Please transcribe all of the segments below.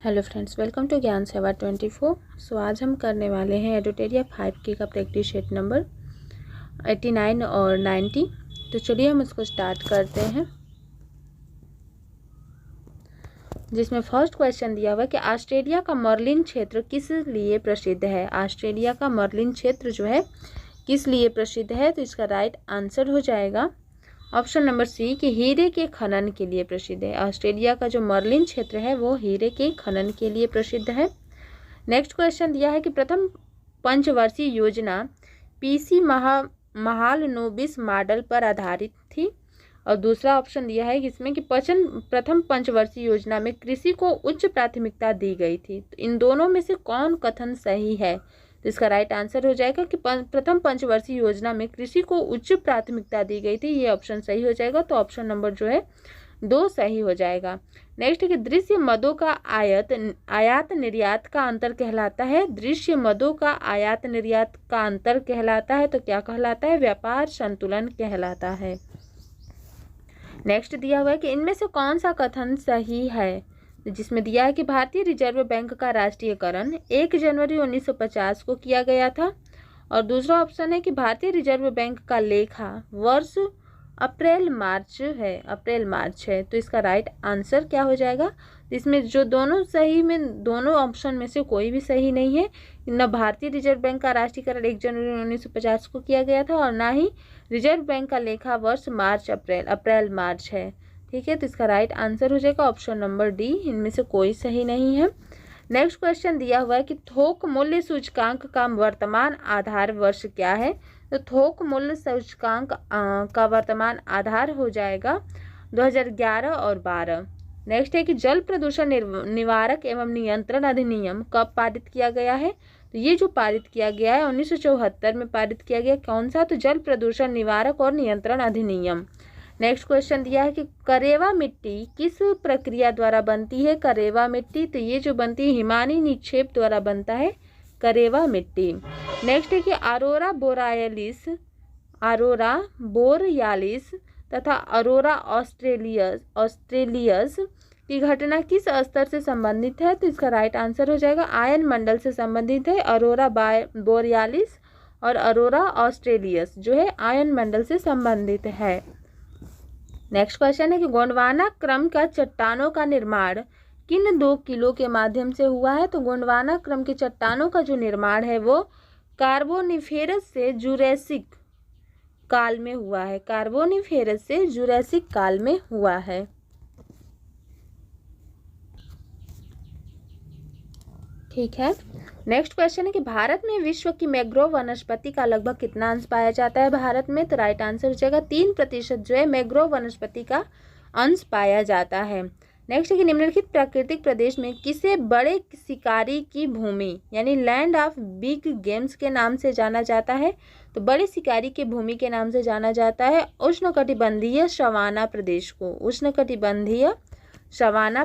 Hello friends, welcome to ज्ञान सेवा 24। सो आज हम करने वाले हैं एडुटेरिया 5 का प्रैक्टिस सेट नंबर 89 और 90। तो चलिए हम इसको स्टार्ट करते हैं, जिसमें फर्स्ट क्वेश्चन दिया हुआ है कि ऑस्ट्रेलिया का मर्लिन क्षेत्र किस लिए प्रसिद्ध है। ऑस्ट्रेलिया का मर्लिन क्षेत्र जो है किस लिए प्रसिद्ध है, तो इसका राइट आंसर हो जाएगा ऑप्शन नंबर सी कि हीरे के खनन के लिए प्रसिद्ध है। ऑस्ट्रेलिया का जो मर्लिन क्षेत्र है वो हीरे के खनन के लिए प्रसिद्ध है। नेक्स्ट क्वेश्चन दिया है कि प्रथम पंचवर्षीय योजना पीसी महालनोबिस मॉडल पर आधारित थी। और दूसरा ऑप्शन दिया है इसमें कि प्रथम पंचवर्षीय योजना में कृषि को उच्च प्राथमिकता दी गई थी। तो इन दोनों में से कौन कथन सही है, तो इसका राइट आंसर हो जाएगा कि प्रथम पंचवर्षीय योजना में कृषि को उच्च प्राथमिकता दी गई थी। ये ऑप्शन सही हो जाएगा, तो ऑप्शन नंबर जो है 2 सही हो जाएगा। नेक्स्ट है कि दृश्य मदों का आयात निर्यात का अंतर कहलाता है। दृश्य मदों का आयात निर्यात का अंतर कहलाता है, तो क्या कहलाता है, व्यापार संतुलन कहलाता है। नेक्स्ट दिया हुआ है कि इनमें से कौन सा कथन सही है, जिसमें दिया है कि भारतीय रिजर्व बैंक का राष्ट्रीयकरण 1 जनवरी 1950 को किया गया था। और दूसरा ऑप्शन है कि भारतीय रिजर्व बैंक का लेखा वर्ष अप्रैल मार्च है। तो इसका राइट आंसर क्या हो जाएगा, इसमें जो दोनों सही में दोनों ऑप्शन में से कोई भी सही नहीं है। न भारतीय रिजर्व बैंक का राष्ट्रीयकरण 1 जनवरी 1950 को किया गया था और ना ही रिजर्व बैंक का लेखा वर्ष अप्रैल मार्च है। ठीक है, तो इसका राइट आंसर हो जाएगा ऑप्शन नंबर डी, इनमें से कोई सही नहीं है। नेक्स्ट क्वेश्चन दिया हुआ है कि थोक मूल्य सूचकांक का वर्तमान आधार वर्ष क्या है। तो थोक मूल्य सूचकांक का वर्तमान आधार हो जाएगा 2011 और 12। नेक्स्ट है कि जल प्रदूषण निवारक एवं नियंत्रण अधिनियम कब पारित किया गया है। तो ये जो पारित किया गया है 1974 में पारित किया गया। कौन सा, तो जल प्रदूषण निवारक और नियंत्रण अधिनियम। नेक्स्ट क्वेश्चन दिया है कि करेवा मिट्टी किस प्रक्रिया द्वारा बनती है। करेवा मिट्टी, तो ये जो बनती है हिमानी निक्षेप द्वारा बनता है करेवा मिट्टी। नेक्स्ट है कि अरोरा बोरियालिस तथा अरोरा ऑस्ट्रेलियस की घटना किस स्तर से संबंधित है। तो इसका राइट आंसर हो जाएगा आयन मंडल से संबंधित है। अरोरा बोरियालिस और अरोरा ऑस्ट्रेलियस जो है आयन मंडल से संबंधित है। नेक्स्ट क्वेश्चन है कि गोंडवाना क्रम का चट्टानों का निर्माण किन 2 किलो के माध्यम से हुआ है। तो गोंडवाना क्रम की चट्टानों का जो निर्माण है वो कार्बोनिफेरस से जुरैसिक काल में हुआ है। कार्बोनिफेरस से जुरैसिक काल में हुआ है। ठीक है, नेक्स्ट क्वेश्चन है कि भारत में विश्व की मैंग्रोव वनस्पति का लगभग कितना अंश पाया जाता है भारत में। तो राइट आंसर हो जाएगा 3% जो है मैंग्रोव वनस्पति का अंश पाया जाता है। नेक्स्ट है कि निम्नलिखित प्राकृतिक प्रदेश में किसे बड़े शिकारी की भूमि यानी लैंड ऑफ बिग गेम्स के नाम से जाना जाता है। तो बड़े शिकारी की भूमि के नाम से जाना जाता है उष्णकटिबंधीय सवाना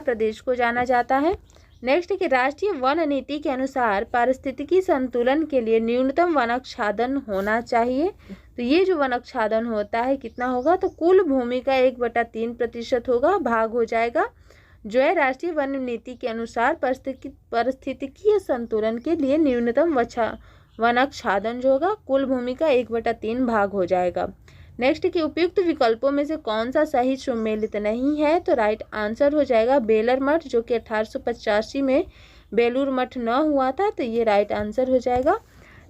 प्रदेश को जाना जाता है। नेक्स्ट है कि राष्ट्रीय वन नीति के अनुसार पारिस्थितिकी संतुलन के लिए न्यूनतम वनक्षाधन होना चाहिए। तो ये जो वनक्षाधन होता है कितना होगा, तो कुल भूमि का 1/3% होगा, भाग हो जाएगा जो है राष्ट्रीय वन नीति के अनुसार पारिस्थितिकीय संतुलन के लिए न्यूनतम वनक्षाधन जो होगा कुल भूमि का 1/3 भाग हो जाएगा। नेक्स्ट कि उपयुक्त विकल्पों में से कौन सा सही सम्मिलित नहीं है। तो राइट आंसर हो जाएगा बेलर मठ, जो कि 1885 में बेलूर मठ न हुआ था। तो ये राइट आंसर हो जाएगा।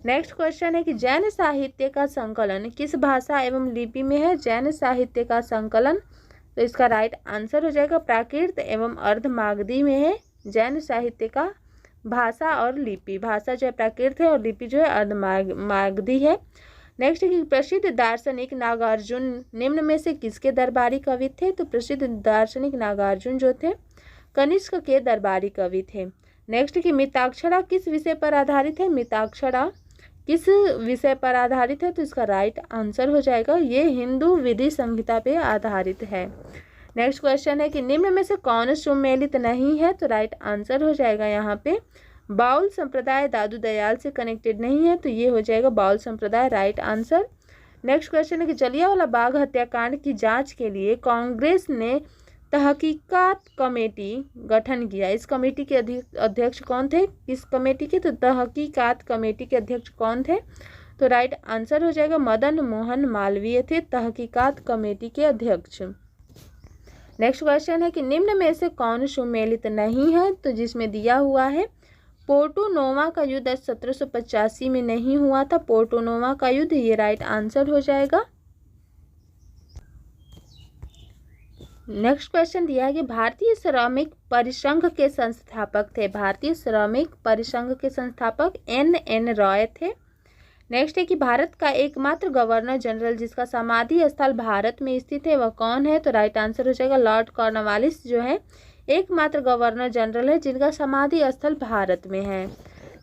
नेक्स्ट क्वेश्चन है कि जैन साहित्य का संकलन किस भाषा एवं लिपि में है। जैन साहित्य का संकलन, तो इसका राइट आंसर हो जाएगा प्राकृत एवं अर्धमागधी में है। जैन साहित्य का भाषा और लिपि, भाषा जो है प्राकृत है और लिपि जो है अर्धमागधी है। नेक्स्ट कि प्रसिद्ध दार्शनिक नागार्जुन निम्न में से किसके दरबारी कवि थे। तो प्रसिद्ध दार्शनिक नागार्जुन जो थे कनिष्क के दरबारी कवि थे। नेक्स्ट कि मिताक्षरा किस विषय पर आधारित है। मिताक्षरा किस विषय पर आधारित है, तो इसका राइट आंसर हो जाएगा ये हिंदू विधि संहिता पे आधारित है। नेक्स्ट क्वेश्चन है कि निम्न में से कौन सुमेलित नहीं है। तो राइट आंसर हो जाएगा यहाँ पे बाउल संप्रदाय दादू दयाल से कनेक्टेड नहीं है। तो ये हो जाएगा बाउल संप्रदाय, राइट आंसर। नेक्स्ट क्वेश्चन है कि जलियांवाला बाग हत्याकांड की जांच के लिए कांग्रेस ने तहकीकात कमेटी गठन किया। इस कमेटी के अध्यक्ष कौन थे? किस कमेटी के? तो तहकीकात कमेटी के अध्यक्ष कौन थे? तो राइट आंसर हो जाएगा मदन मोहन मालवीय थे तहकीकात कमेटी के अध्यक्ष। नेक्स्ट क्वेश्चन है कि निम्न में से कौन सुमेलित नहीं है? तो जिसमें दिया हुआ है पोर्टो नोवा का युद्ध 1785 में नहीं हुआ था। पोर्टो नोवा का युद्ध, ये राइट आंसर हो जाएगा। नेक्स्ट क्वेश्चन दिया है कि भारतीय श्रमिक परिसंघ के संस्थापक थे। भारतीय श्रमिक परिसंघ के संस्थापक N.N. रॉय थे। नेक्स्ट है कि भारत का एकमात्र गवर्नर जनरल जिसका समाधि स्थल भारत में स्थित है वह कौन है? तो राइट आंसर हो जाएगा लॉर्ड कॉर्नवालिस जो है एकमात्र गवर्नर जनरल है जिनका समाधि स्थल भारत में है।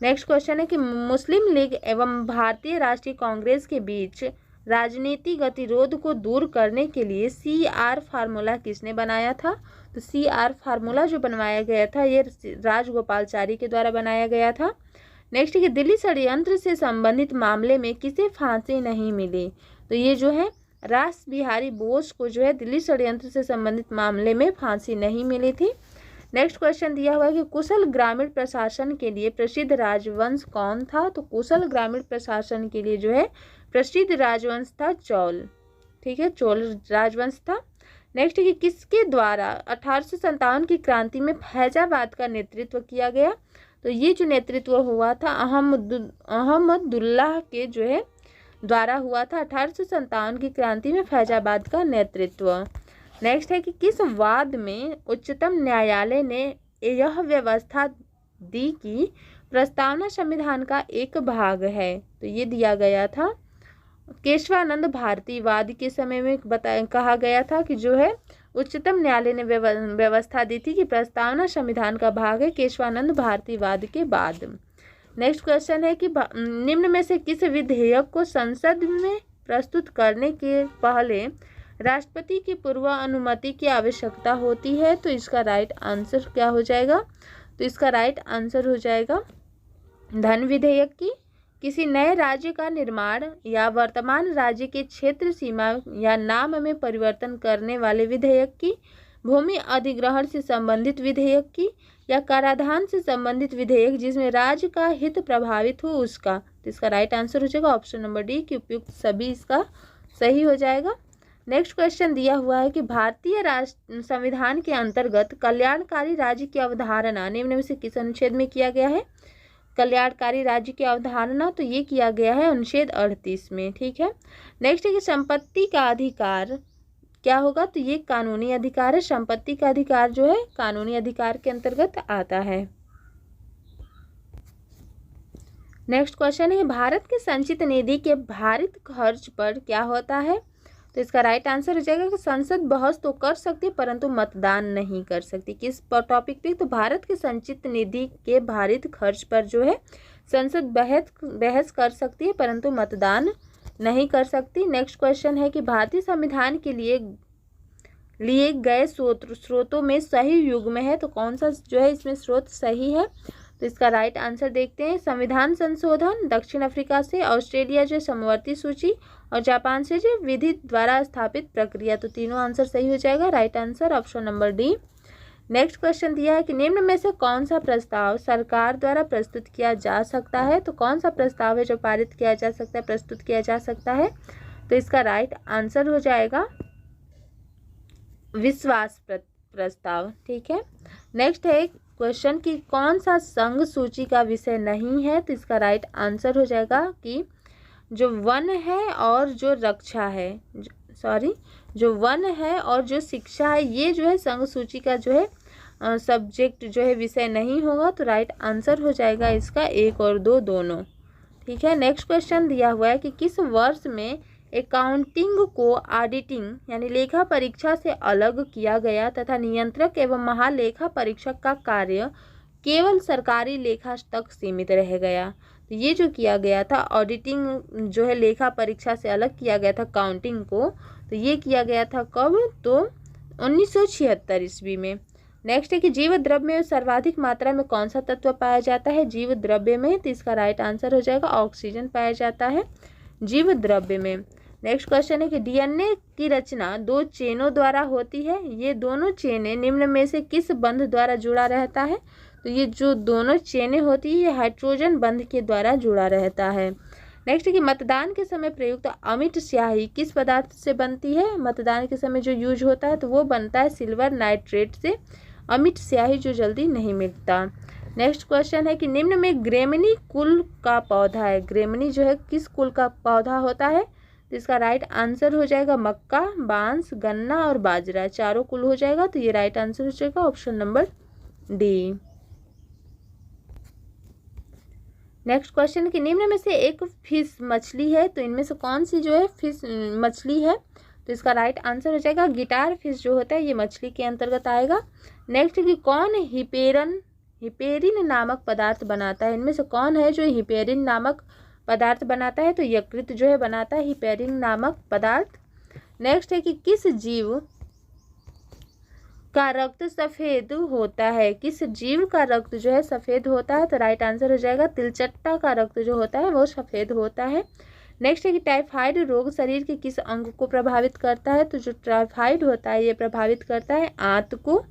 नेक्स्ट क्वेश्चन है कि मुस्लिम लीग एवं भारतीय राष्ट्रीय कांग्रेस के बीच राजनीतिक गतिरोध को दूर करने के लिए CR फार्मूला किसने बनाया था? तो CR फार्मूला जो बनवाया गया था ये राजगोपालचारी के द्वारा बनाया गया था। नेक्स्ट है कि दिल्ली षड्यंत्र से संबंधित मामले में किसे फांसी नहीं मिली? तो ये जो है रास बिहारी बोस को जो है दिल्ली षड्यंत्र से संबंधित मामले में फांसी नहीं मिली थी। नेक्स्ट क्वेश्चन दिया हुआ है कि कुशल ग्रामीण प्रशासन के लिए प्रसिद्ध राजवंश कौन था? तो कुशल ग्रामीण प्रशासन के लिए जो है प्रसिद्ध राजवंश था चोल। ठीक है, चोल राजवंश था। नेक्स्ट है कि किसके द्वारा 1857 की क्रांति में फैजाबाद का नेतृत्व किया गया? तो ये जो नेतृत्व हुआ था अहमदुल्लाह के जो है द्वारा हुआ था 1857 की क्रांति में फैजाबाद का नेतृत्व। नेक्स्ट है कि किस वाद में उच्चतम न्यायालय ने यह व्यवस्था दी कि प्रस्तावना संविधान का एक भाग है? तो ये दिया गया था केशवानंद भारती वाद के समय में कहा गया था कि जो है उच्चतम न्यायालय ने व्यवस्था दी थी कि प्रस्तावना संविधान का भाग है केशवानंद भारती वाद के बाद। नेक्स्ट क्वेश्चन है कि निम्न में से किस विधेयक को संसद में प्रस्तुत करने के पहले राष्ट्रपति की पूर्व अनुमति की आवश्यकता होती है? तो इसका राइट आंसर क्या हो जाएगा? तो इसका राइट आंसर हो जाएगा धन विधेयक की, किसी नए राज्य का निर्माण या वर्तमान राज्य के क्षेत्र सीमा या नाम में परिवर्तन करने वाले विधेयक की, भूमि अधिग्रहण से संबंधित विधेयक की, या कराधान से संबंधित विधेयक जिसमें राज्य का हित प्रभावित हो उसका। तो इसका राइट आंसर हो जाएगा ऑप्शन नंबर डी कि उपयुक्त सभी इसका सही हो जाएगा। नेक्स्ट क्वेश्चन दिया हुआ है कि भारतीय संविधान के अंतर्गत कल्याणकारी राज्य की अवधारणा निम्न में से किस अनुच्छेद में किया गया है? कल्याणकारी राज्य की अवधारणा तो ये किया गया है अनुच्छेद 38 में। ठीक है, नेक्स्ट है कि संपत्ति का अधिकार क्या होगा? तो ये कानूनी अधिकार है। संपत्ति का अधिकार जो है कानूनी अधिकार के अंतर्गत आता है। नेक्स्ट क्वेश्चन है भारत के संचित निधि के भारित खर्च पर क्या होता है? तो इसका राइट आंसर हो जाएगा कि संसद बहस तो कर सकती है परंतु मतदान नहीं कर सकती। किस टॉपिक पे? तो भारत के संचित निधि के भारित खर्च पर जो है संसद बहस कर सकती है परंतु मतदान नहीं कर सकती। नेक्स्ट क्वेश्चन है कि भारतीय संविधान के लिए गए स्रोतों में सही युग्म है? तो कौन सा जो है इसमें स्रोत सही है? तो इसका राइट आंसर देखते हैं। संविधान संशोधन, दक्षिण अफ्रीका से, ऑस्ट्रेलिया जो समवर्ती सूची, और जापान से जो विधि द्वारा स्थापित प्रक्रिया। तो तीनों आंसर सही हो जाएगा। Right answer option number D. Next question दिया है कि निम्न में से कौन सा प्रस्ताव सरकार द्वारा प्रस्तुत किया जा सकता है? तो कौन सा प्रस्ताव है जो पारित किया जा सकता है, प्रस्तुत किया जा सकता है? तो इसका राइट आंसर हो जाएगा विश्वास प्रस्ताव। ठीक है, नेक्स्ट है क्वेश्चन कि कौन सा संघ सूची का विषय नहीं है? तो इसका राइट आंसर हो जाएगा कि जो वन है और जो रक्षा है, जो वन है और जो शिक्षा है ये जो है संघ सूची का जो है सब्जेक्ट जो है विषय नहीं होगा। तो राइट आंसर हो जाएगा इसका 1 और 2 दोनों। ठीक है, नेक्स्ट क्वेश्चन दिया हुआ है कि किस वर्ष में अकाउंटिंग को ऑडिटिंग यानी लेखा परीक्षा से अलग किया गया तथा नियंत्रक एवं महालेखा परीक्षक का कार्य केवल सरकारी लेखा तक सीमित रह गया? तो ये जो किया गया था ऑडिटिंग जो है लेखा परीक्षा से अलग किया गया था काउंटिंग को, तो ये किया गया था कब? तो 1976 ईस्वी में। नेक्स्ट है कि जीव द्रव्य में सर्वाधिक मात्रा में कौन सा तत्व पाया जाता है जीव द्रव्य में? तो इसका राइट आंसर हो जाएगा ऑक्सीजन पाया जाता है जीव द्रव्य में। नेक्स्ट क्वेश्चन है कि डीएनए की रचना 2 चेनों द्वारा होती है। ये दोनों चेनें निम्न में से किस बंध द्वारा जुड़ा रहता है? तो ये जो दोनों चेनें होती है ये हाइड्रोजन बंध के द्वारा जुड़ा रहता है। नेक्स्ट है कि मतदान के समय प्रयुक्त अमिट स्याही किस पदार्थ से बनती है? मतदान के समय जो यूज होता है तो वो बनता है सिल्वर नाइट्रेट से। अमिट स्याही जो जल्दी नहीं मिटता। नेक्स्ट क्वेश्चन है कि निम्न में ग्रेमनी कुल का पौधा है। ग्रेमनी जो है किस कुल का पौधा होता है? तो इसका राइट आंसर हो जाएगा मक्का, बांस, गन्ना और बाजरा, चारों कुल हो जाएगा। तो ये राइट आंसर हो जाएगा option number D. Next question है कि निम्न में से एक फिश मछली है, तो इनमें से कौन सी जो है फिश मछली है? तो इसका राइट आंसर हो जाएगा गिटार फिश जो होता है ये मछली के अंतर्गत आएगा। नेक्स्ट है कि कौन हिपेरिन नामक पदार्थ बनाता है? इनमें से कौन है जो हिपेरिन नामक पदार्थ बनाता है? तो यकृत जो है बनाता है हिपेरिन नामक पदार्थ। नेक्स्ट है कि किस जीव का रक्त सफ़ेद होता है? किस जीव का रक्त जो है सफ़ेद होता है? तो राइट आंसर हो जाएगा तिलचट्टा का रक्त जो होता है वो सफ़ेद होता है। नेक्स्ट है कि टाइफाइड रोग शरीर के किस अंग को प्रभावित करता है? तो जो टाइफाइड होता है ये प्रभावित करता है आंत को।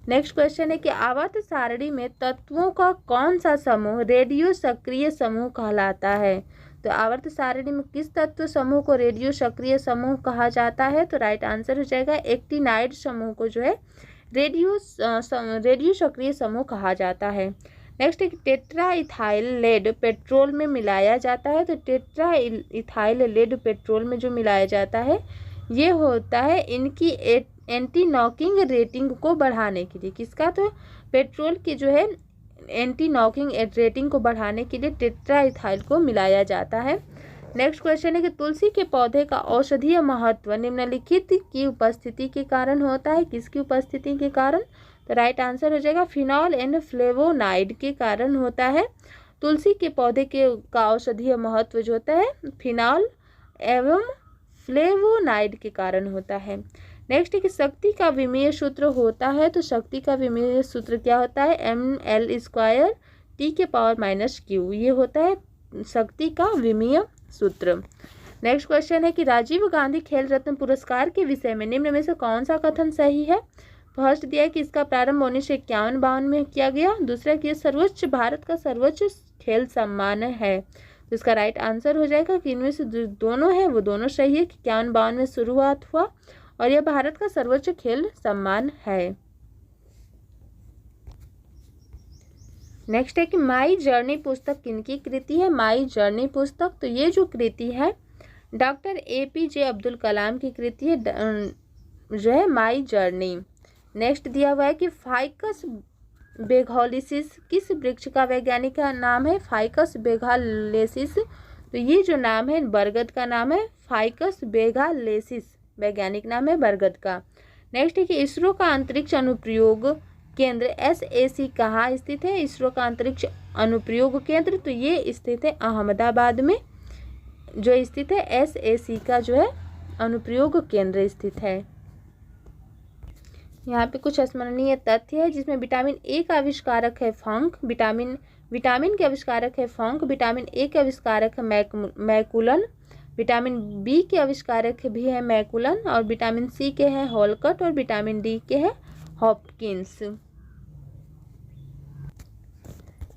नेक्स्ट क्वेश्चन है कि आवर्त सारणी में तत्वों का कौन सा समूह रेडियो सक्रिय समूह कहलाता है? तो आवर्त सारणी में किस तत्व समूह को रेडियो सक्रिय समूह कहा जाता है? तो राइट आंसर हो जाएगा एक्टिनाइड समूह को जो है रेडियो सक्रिय समूह कहा जाता है। नेक्स्ट है कि टेट्रा इथाइल लेड पेट्रोल में मिलाया जाता है। तो टेट्रा इथाइल लेड पेट्रोल में जो मिलाया जाता है ये होता है इनकी एंटी नॉकिंग रेटिंग को बढ़ाने के लिए। किसका? तो पेट्रोल की जो है एंटी नॉकिंग रेटिंग को बढ़ाने के लिए टेट्रा इथाइल को मिलाया जाता है। नेक्स्ट क्वेश्चन है कि तुलसी के पौधे का औषधीय महत्व निम्नलिखित की उपस्थिति के कारण होता है। किसकी उपस्थिति के कारण? तो राइट आंसर हो जाएगा फिनॉल एंड फ्लेवोनाइड के कारण होता है। तुलसी के पौधे का औषधीय महत्व जो होता है फिनॉल एवं फ्लेवोनाइड के कारण होता है। नेक्स्ट है कि शक्ति का विमेय सूत्र होता है। तो शक्ति का विमेय सूत्र क्या होता है? ml² T⁻⁻Q ये होता है शक्ति का विमेय सूत्र। नेक्स्ट क्वेश्चन है कि राजीव गांधी खेल रत्न पुरस्कार के विषय में निम्न में से कौन सा कथन सही है? फर्स्ट दिया है कि इसका प्रारंभ 1951-52 में किया गया। दूसरा कि सर्वोच्च भारत का सर्वोच्च खेल सम्मान है। तो इसका राइट आंसर हो जाएगा कि इनमें से जो दोनों है वो दोनों सही है कि 51-52 में शुरुआत हुआ और यह भारत का सर्वोच्च खेल सम्मान है। नेक्स्ट है कि माई जर्नी पुस्तक किनकी कृति है? माई जर्नी पुस्तक तो ये जो कृति है डॉक्टर APJ अब्दुल कलाम की कृति है जो है माई जर्नी। नेक्स्ट दिया हुआ है कि फाइकस बेगालेसिस किस वृक्ष का वैज्ञानिक नाम है? फाइकस बेगालेसिस तो ये जो नाम है बरगद का नाम है फाइकस बेगालेसिस, वैज्ञानिक नाम है बरगद का। नेक्स्ट है कि इसरो का अंतरिक्ष अनुप्रयोग केंद्र SAC कहाँ स्थित है? इसरो का अंतरिक्ष अनुप्रयोग केंद्र तो ये स्थित है अहमदाबाद में जो स्थित है SAC का जो है अनुप्रयोग केंद्र स्थित है। यहाँ पे कुछ स्मरणीय तथ्य है जिसमें विटामिन A का आविष्कारक है फंक, विटामिन के आविष्कारक है फंक, विटामिन A के आविष्कारक है मैकुलन, विटामिन B के आविष्कारक भी है मैकुलन और विटामिन C के हैं हॉलकट और विटामिन D के हैं हॉपकिंस।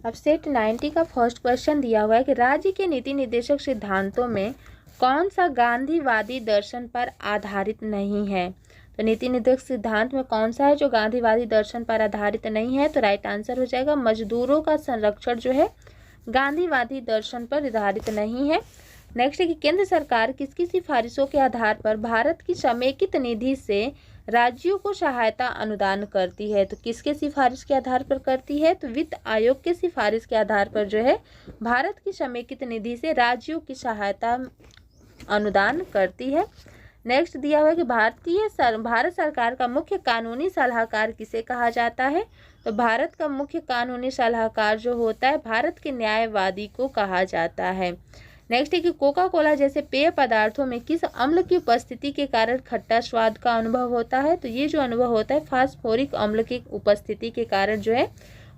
अब सेट 90 का फर्स्ट क्वेश्चन दिया हुआ है कि राज्य के नीति निर्देशक सिद्धांतों में कौन सा गांधीवादी दर्शन पर आधारित नहीं है? तो नीति निर्देशक सिद्धांत में कौन सा है जो गांधीवादी दर्शन पर आधारित नहीं है? तो राइट आंसर हो जाएगा मजदूरों का संरक्षण जो है गांधीवादी दर्शन पर आधारित नहीं है। नेक्स्ट है कि केंद्र सरकार किसकी सिफारिशों के आधार पर भारत की समेकित निधि से राज्यों को सहायता अनुदान करती है? तो किसके सिफारिश के आधार पर करती है? तो वित्त आयोग के सिफारिश के आधार पर जो है भारत की समेकित निधि से राज्यों की सहायता अनुदान करती है। नेक्स्ट दिया हुआ है कि भारत सरकार का मुख्य कानूनी सलाहकार किसे कहा जाता है? तो भारत का मुख्य कानूनी सलाहकार जो होता है भारत के न्यायवादी को कहा जाता है। नेक्स्ट है कि कोका कोला जैसे पेय पदार्थों में किस अम्ल की उपस्थिति के कारण खट्टा स्वाद का अनुभव होता है? तो ये जो अनुभव होता है फास्फोरिक अम्ल की उपस्थिति के कारण जो है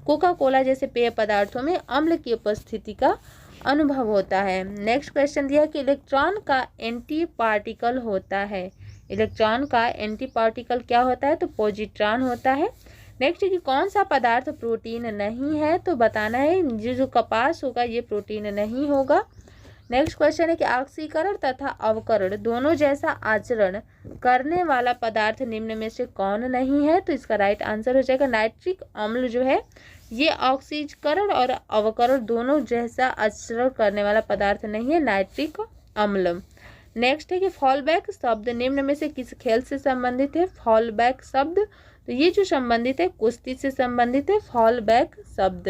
कोका कोला जैसे पेय पदार्थों में अम्ल की उपस्थिति का अनुभव होता है। नेक्स्ट क्वेश्चन दिया कि इलेक्ट्रॉन का एंटी पार्टिकल होता है। इलेक्ट्रॉन का एंटी पार्टिकल क्या होता है? तो पॉजिट्रॉन होता है। नेक्स्ट कि कौन सा पदार्थ प्रोटीन नहीं है? तो बताना है जो कपास होगा ये प्रोटीन नहीं होगा। नेक्स्ट क्वेश्चन है कि ऑक्सीकरण तथा अवकरण दोनों जैसा आचरण करने वाला पदार्थ निम्न में से कौन नहीं है? तो इसका राइट आंसर हो जाएगा नाइट्रिक अम्ल जो है ये ऑक्सीकरण और अवकरण दोनों जैसा आचरण करने वाला पदार्थ नहीं है, नाइट्रिक अम्ल। नेक्स्ट है कि फॉलबैक शब्द निम्न में से किस खेल से संबंधित है? फॉलबैक शब्द तो ये जो संबंधित है कुश्ती से संबंधित है फॉलबैक शब्द।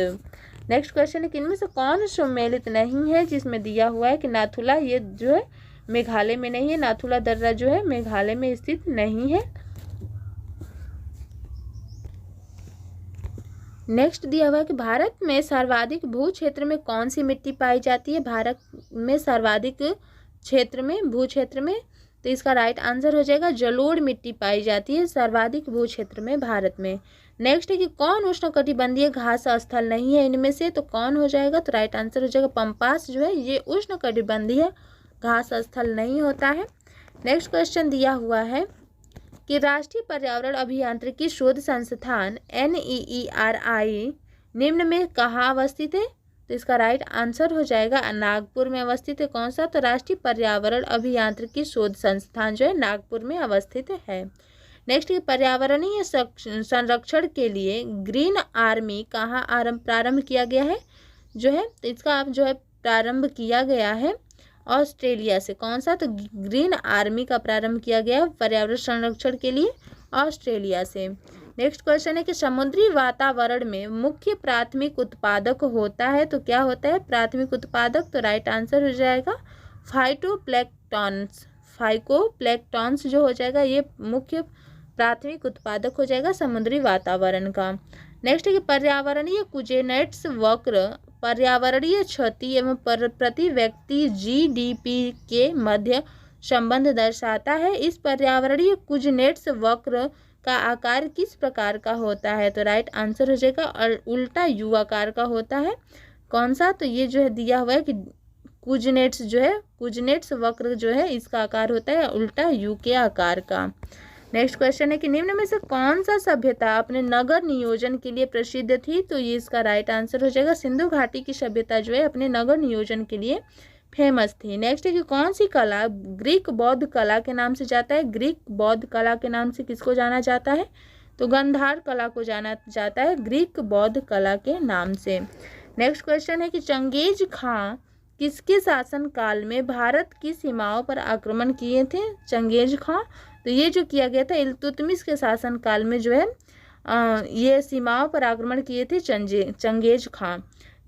नेक्स्ट क्वेश्चन है कि इनमें से कौन सम्मिलित नहीं है? जिसमें दिया हुआ है कि नाथुला ये जो है मेघालय में नहीं है, नाथुला दर्रा जो है मेघालय में स्थित नहीं है। नेक्स्ट दिया हुआ है कि भारत में सर्वाधिक भू क्षेत्र में कौन सी मिट्टी पाई जाती है? भारत में सर्वाधिक क्षेत्र में भू क्षेत्र में तो इसका राइट आंसर हो जाएगा जलोढ़ मिट्टी पाई जाती है सर्वाधिक भू क्षेत्र में भारत में। नेक्स्ट है कि कौन उष्णकटिबंधीय घास स्थल नहीं है इनमें से? तो कौन हो जाएगा? तो राइट आंसर हो जाएगा पम्पास जो है ये उष्णकटिबंधीय घास स्थल नहीं होता है। नेक्स्ट क्वेश्चन दिया हुआ है कि राष्ट्रीय पर्यावरण अभियांत्रिकी शोध संस्थान NEERI निम्न में कहाँ अवस्थित है? तो इसका राइट आंसर हो जाएगा नागपुर में अवस्थित है। कौन सा? तो राष्ट्रीय पर्यावरण अभियांत्रिकी शोध संस्थान जो है नागपुर में अवस्थित है। नेक्स्ट पर्यावरणीय संरक्षण के लिए ग्रीन आर्मी कहाँ प्रारंभ किया गया है जो है? तो इसका जो है प्रारंभ किया गया है ऑस्ट्रेलिया से। कौन सा? तो ग्रीन आर्मी का प्रारंभ किया गया पर्यावरण संरक्षण के लिए ऑस्ट्रेलिया से। नेक्स्ट क्वेश्चन है कि समुद्री वातावरण में मुख्य प्राथमिक उत्पादक होता है तो क्या होता है प्राथमिक उत्पादक? तो राइट आंसर हो जाएगा फाइटोप्लैंक्टन्स। फाइकोप्लैंक्टन्स जो हो जाएगा ये मुख्य प्राथमिक उत्पादक हो जाएगा समुद्री वातावरण का। नेक्स्ट है कि पर्यावरणीय कुजेनेट्स वक्र पर्यावरणीय क्षति एवं प्रति व्यक्ति GDP के मध्य संबंध दर्शाता है। इस पर्यावरणीय कुजेनेट्स वक्र का आकार किस प्रकार का होता है? तो राइट आंसर हो जाएगा उल्टा U आकार का होता है। कौन सा? तो ये जो है दिया हुआ है कि कुजेनेट्स जो है कुजेनेट्स वक्र जो है इसका आकार होता है उल्टा U के आकार का। नेक्स्ट क्वेश्चन है कि निम्न में से कौन सा सभ्यता अपने नगर नियोजन के लिए प्रसिद्ध थी? तो ये इसका राइट आंसर हो जाएगा सिंधु घाटी की सभ्यता जो है अपने नगर नियोजन के लिए फेमस थी। नेक्स्ट है कि कौन सी कला ग्रीक बौद्ध कला के नाम से जाता है? ग्रीक बौद्ध कला के नाम से किसको जाना जाता है? तो गंधार कला को जाना जाता है ग्रीक बौद्ध कला के नाम से। नेक्स्ट क्वेश्चन है कि चंगेज खां किसके शासन काल में भारत की सीमाओं पर आक्रमण किए थे? चंगेज खां तो ये जो किया गया था इल्तुतमिश के शासन काल में जो है ये सीमाओं पर आक्रमण किए थे चंगेज खां।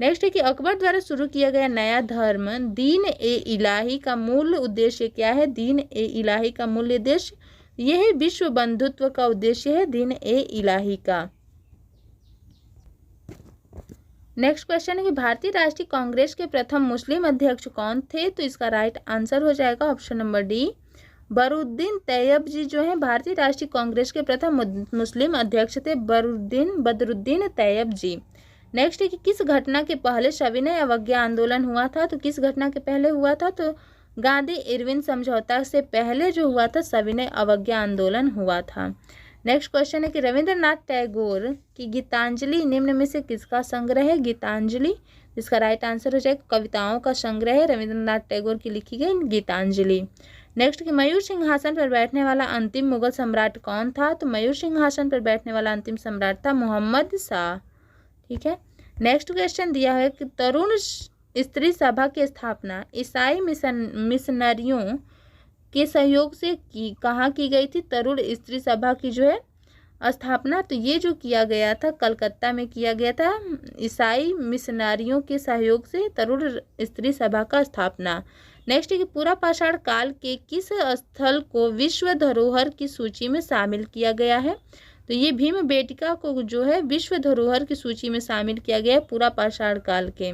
नेक्स्ट है कि अकबर द्वारा शुरू किया गया नया धर्म दीन ए इलाही का मूल उद्देश्य क्या है? दीन ए इलाही का मूल उद्देश्य यह विश्व बंधुत्व का उद्देश्य है दीन ए इलाही का। नेक्स्ट क्वेश्चन है कि भारतीय राष्ट्रीय कांग्रेस के प्रथम मुस्लिम अध्यक्ष कौन थे? तो इसका राइट आंसर हो जाएगा option number D Badruddin Tyab ji जो है भारतीय राष्ट्रीय कांग्रेस के प्रथम मुस्लिम अध्यक्ष थे बदरुद्दीन तैयब जी। नेक्स्ट है कि किस घटना के पहले सविनय अवज्ञा आंदोलन हुआ था? तो किस घटना के पहले हुआ था? तो गांधी इरविन समझौता से पहले जो हुआ था सविनय अवज्ञा आंदोलन हुआ था। नेक्स्ट क्वेश्चन है कि रविंद्रनाथ टैगोर की गीतांजलि निम्न में से किसका संग्रह है? गीतांजलि जिसका राइट आंसर हो जाएगा कविताओं का संग्रह है रविंद्रनाथ टैगोर की लिखी गई गीतांजलि। नेक्स्ट कि मयूर सिंहासन पर बैठने वाला अंतिम मुगल सम्राट कौन था? तो मयूर सिंहासन पर बैठने वाला अंतिम सम्राट था मोहम्मद शाह। ठीक है। नेक्स्ट क्वेश्चन दिया है कि तरुण स्त्री सभा की स्थापना ईसाई मिशनरियों के सहयोग से कहाँ की गई थी? तरुण स्त्री सभा की जो है स्थापना तो ये जो किया गया था कलकत्ता में किया गया था ईसाई मिशनरियों के सहयोग से तरुण स्त्री सभा का स्थापना। नेक्स्ट है कि पूरा पाषाण काल के किस स्थल को विश्व धरोहर की सूची में शामिल किया गया है? तो ये भीमबेटका को जो है विश्व धरोहर की सूची में शामिल किया गया है पूरा पाषाण काल के।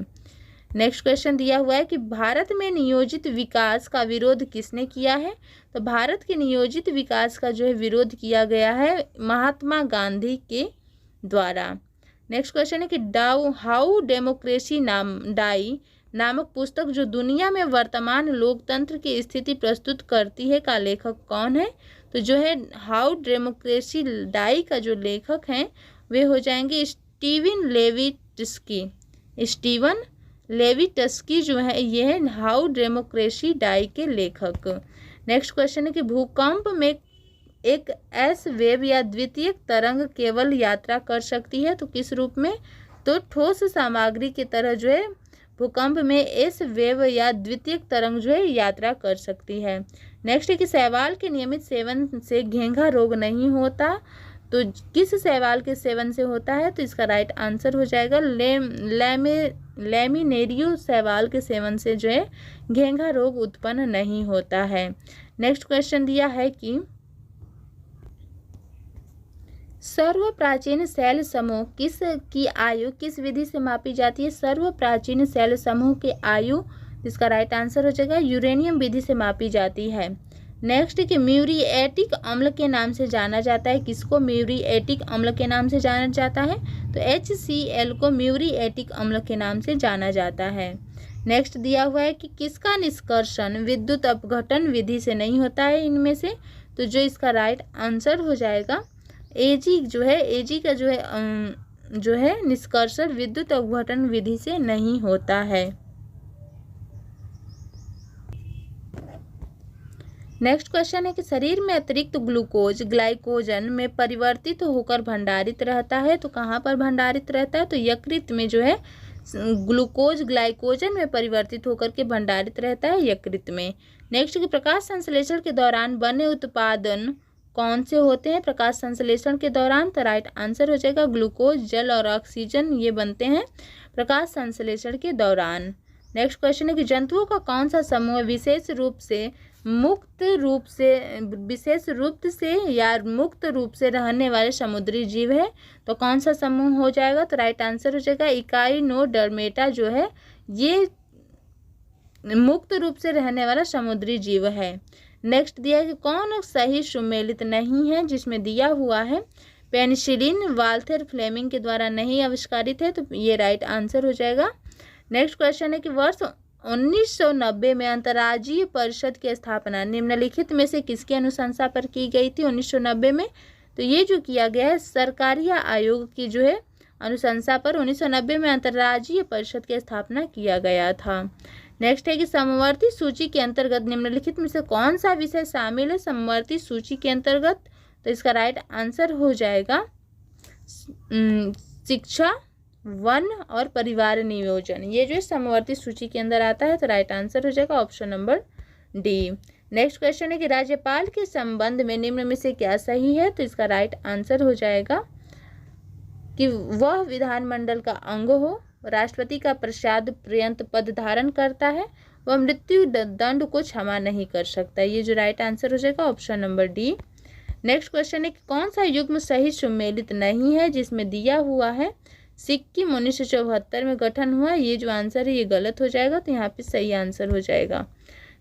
नेक्स्ट क्वेश्चन दिया हुआ है कि भारत में नियोजित विकास का विरोध किसने किया है? तो भारत के नियोजित विकास का जो है विरोध किया गया है महात्मा गांधी के द्वारा। नेक्स्ट क्वेश्चन है कि हाउ डेमोक्रेसी डाई नामक पुस्तक जो दुनिया में वर्तमान लोकतंत्र की स्थिति प्रस्तुत करती है का लेखक कौन है? तो जो है हाउ डेमोक्रेसी डाई का जो लेखक हैं वे हो जाएंगे स्टीवन लेविटस्की जो है ये है हाउ डेमोक्रेसी डाई के लेखक। नेक्स्ट क्वेश्चन है कि भूकंप में एक एस वेव या द्वितीयक तरंग केवल यात्रा कर सकती है तो किस रूप में? तो ठोस सामग्री की तरह जो है भूकंप में एस वेव या द्वितीयक तरंग जो है यात्रा कर सकती है। नेक्स्ट है कि शैवाल के नियमित सेवन से घेंघा रोग नहीं होता तो किस शैवाल के सेवन से होता है? तो इसका राइट आंसर हो जाएगा लैमिनेरियो शैवाल के सेवन से जो है घेंघा रोग उत्पन्न नहीं होता है। नेक्स्ट क्वेश्चन दिया है कि सर्व प्राचीन सेल समूह की आयु किस विधि से मापी जाती है? सर्व प्राचीन सेल समूह की आयु, इसका राइट आंसर हो जाएगा यूरेनियम विधि से मापी जाती है। नेक्स्ट कि म्यूरिएटिक अम्ल के नाम से जाना जाता है, किसको म्यूरिएटिक अम्ल के नाम से जाना जाता है? तो HCl को म्यूरिएटिक अम्ल के नाम से जाना जाता है। नेक्स्ट दिया हुआ है कि किसका निष्कर्षण विद्युत अपघटन विधि से नहीं होता है इनमें से? तो जो इसका राइट आंसर हो जाएगा एजी का जो है निष्कर्षण विद्युत अपघटन विधि से नहीं होता है। नेक्स्ट क्वेश्चन है कि शरीर में अतिरिक्त ग्लूकोज ग्लाइकोजन में परिवर्तित होकर भंडारित रहता है तो कहाँ पर भंडारित रहता है? तो यकृत में जो है ग्लूकोज ग्लाइकोजन में परिवर्तित होकर के भंडारित रहता है यकृत में। नेक्स्ट कि प्रकाश संश्लेषण के दौरान बने उत्पादन कौन से होते हैं प्रकाश संश्लेषण के दौरान? तो राइट आंसर हो जाएगा ग्लूकोज, जल और ऑक्सीजन ये बनते हैं प्रकाश संश्लेषण के दौरान। नेक्स्ट क्वेश्चन है कि जंतुओं का कौन सा समूह विशेष रूप से मुक्त रूप से रहने वाले समुद्री जीव है? तो कौन सा समूह हो जाएगा? तो राइट आंसर हो जाएगा इकाइनोडर्मेटा जो है ये मुक्त रूप से रहने वाला समुद्री जीव है। नेक्स्ट दिया है कि कौन सही सुमेलित नहीं है, जिसमें दिया हुआ है पेनिसिलिन वाल्थर फ्लेमिंग के द्वारा नहीं आविष्कारित है, तो ये राइट आंसर हो जाएगा। नेक्स्ट क्वेश्चन है कि वर्ष 1990 में अंतर्राज्यीय परिषद की स्थापना निम्नलिखित में से किसकी अनुशंसा पर की गई थी 1990 में? तो ये जो किया गया है सरकारिया आयोग की जो है अनुशंसा पर 1990 में अंतर्राज्यीय परिषद की स्थापना किया गया था। नेक्स्ट है कि समवर्ती सूची के अंतर्गत निम्नलिखित में से कौन सा विषय शामिल है समवर्ती सूची के अंतर्गत? तो इसका राइट आंसर हो जाएगा शिक्षा, वन और परिवार नियोजन, ये जो समवर्ती सूची के अंदर आता है तो राइट आंसर हो जाएगा option number D. Next question है कि राज्यपाल के संबंध में निम्न में से क्या सही है? तो इसका राइट आंसर हो जाएगा कि वह विधानमंडल का अंग हो, राष्ट्रपति का प्रसाद पर्यंत पद धारण करता है, वह मृत्यु दंड को क्षमा नहीं कर सकता, ये जो राइट आंसर हो जाएगा option number D. Next question है कि कौन सा युग्म सही सुमेलित नहीं है, जिसमें दिया हुआ है सिक्किम 1974 में गठन हुआ, ये जो आंसर है ये गलत हो जाएगा, तो यहाँ पे सही आंसर हो जाएगा।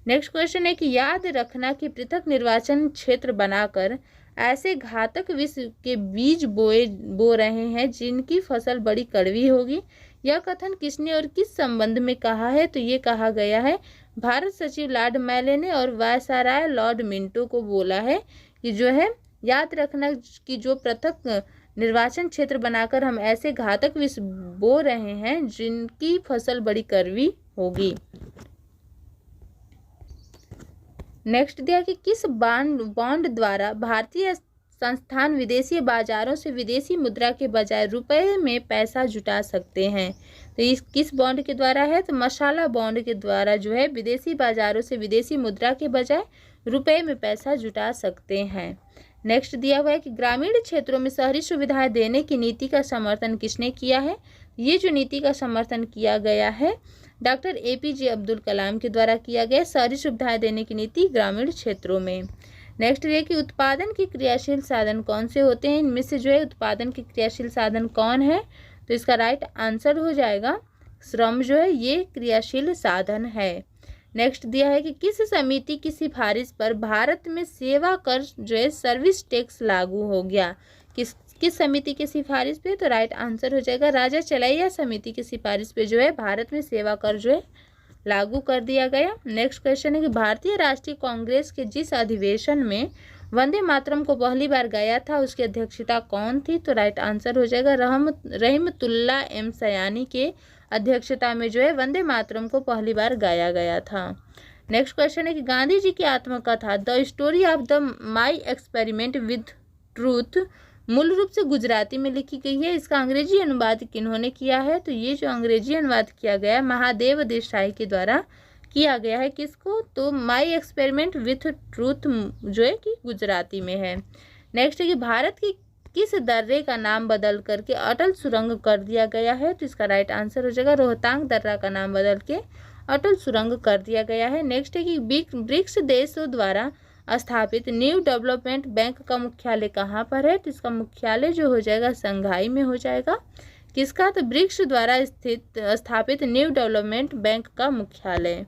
नेक्स्ट क्वेश्चन है कि याद रखना कि पृथक निर्वाचन क्षेत्र बनाकर ऐसे घातक विष के बीज बो रहे हैं जिनकी फसल बड़ी कड़वी होगी, यह कथन किसने और किस संबंध में कहा है? तो ये कहा गया है भारत सचिव लॉर्ड मेले ने और वायसराय लॉर्ड मिंटो को बोला है कि जो है याद रखना कि जो पृथक निर्वाचन क्षेत्र बनाकर हम ऐसे घातक विष बो रहे हैं जिनकी फसल बड़ी कड़वी होगी। नेक्स्ट दिया कि किस बॉन्ड द्वारा भारतीय संस्थान विदेशी बाजारों से विदेशी मुद्रा के बजाय रुपए में पैसा जुटा सकते हैं? तो इस किस बॉन्ड के द्वारा है? तो मसाला बॉन्ड के द्वारा जो है विदेशी बाजारों से विदेशी मुद्रा के बजाय रुपए में पैसा जुटा सकते हैं। नेक्स्ट दिया हुआ है कि ग्रामीण क्षेत्रों में शहरी सुविधाएं देने की नीति का समर्थन किसने किया है? ये जो नीति का समर्थन किया गया है डॉक्टर APJ अब्दुल कलाम के द्वारा किया गया, शहरी सुविधाएं देने की नीति ग्रामीण क्षेत्रों में। नेक्स्ट ये कि उत्पादन के क्रियाशील साधन कौन से होते हैं? इनमें से जो है उत्पादन के क्रियाशील साधन कौन है? तो इसका राइट आंसर हो जाएगा श्रम जो है ये क्रियाशील साधन है। नेक्स्ट दिया है कि किस समिति की सिफारिश पर भारत में सेवा कर जो है सर्विस टैक्स लागू हो गया? किस समिति की सिफारिश पे? तो राइट आंसर हो जाएगा राजा चलैया समिति की सिफारिश पे जो है भारत में सेवा कर जो है लागू कर दिया गया। नेक्स्ट क्वेश्चन है कि भारतीय राष्ट्रीय कांग्रेस के जिस अधिवेशन में वंदे मातरम को पहली बार गाया था उसकी अध्यक्षता कौन थी? तो राइट आंसर हो जाएगा रहमतुल्लाह एम सयानी के अध्यक्षता में जो है वंदे मातरम को पहली बार गाया गया था। नेक्स्ट क्वेश्चन है कि गांधी जी की आत्मकथा the story of the my experiment with truth मूल रूप से गुजराती में लिखी गई है। इसका अंग्रेजी अनुवाद किन्होंने किया है? तो ये जो अंग्रेजी अनुवाद किया गया है महादेव देसाई के द्वारा किया गया है। किसको? तो माई एक्सपेरिमेंट विथ ट्रूथ जो है कि गुजराती में है। नेक्स्ट है कि भारत की किस दर्रे का नाम बदल करके अटल सुरंग कर दिया गया है? तो इसका राइट आंसर हो जाएगा रोहतांग दर्रा का नाम बदल के अटल सुरंग कर दिया गया है। नेक्स्ट है कि ब्रिक्स देशों द्वारा स्थापित न्यू डेवलपमेंट बैंक का मुख्यालय कहाँ पर है? तो इसका मुख्यालय जो हो जाएगा संघाई में हो जाएगा। किसका? तो ब्रिक्स द्वारा स्थापित न्यू डेवलपमेंट बैंक का मुख्यालय।